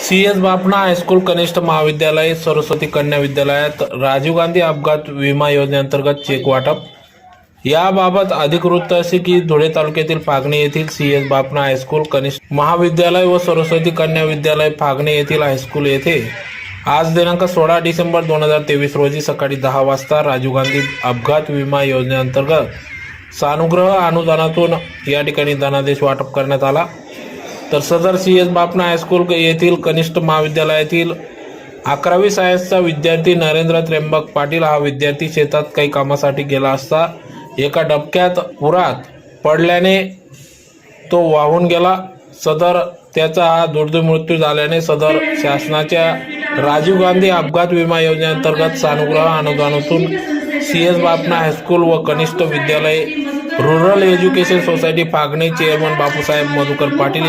CS Bapna high school कनिष्ठ महाविद्यालय सरस्वती कन्या विद्यालयात राजीव गांधी अपघात विमा योजनेअंतर्गत चेक वाटप। याबाबत अधिक वृत्त असे की धुळे तालुक्यातील फागणे येथील CS बापना हायस्कूल कनिष्ठ महाविद्यालय व सरस्वती कन्या विद्यालय फागणे येथील हायस्कूल येथे आज दिनांक 16 डिसेंबर 2023 रोजी सकाळी 10 वाजता राजीव गांधी अपघात विमा योजनेअंतर्गत सानुग्रह अनुदानातून या ठिकाणी धनादेश वाटप करण्यात आला। तर सदर CS बापना हायस्कूल येथील कनिष्ठ महाविद्यालयातील 11वी सायन्सचा विद्यार्थी नरेंद्र त्र्यंबक पाटील हा विद्यार्थी शेतात काही कामासाठी गेला असता एका डबक्यात पुरात पडल्याने तो वाहून गेला। सदर त्याचा हा दुर्दैवी मृत्यू झाल्याने सदर शासनाच्या राजीव गांधी अपघात विमा योजनेअंतर्गत सानुग्रह अनुदानातून CS बापना हायस्कूल व कनिष्ठ विद्यालय rural education society Phagane chairman Bapusaheb Madhukar Patil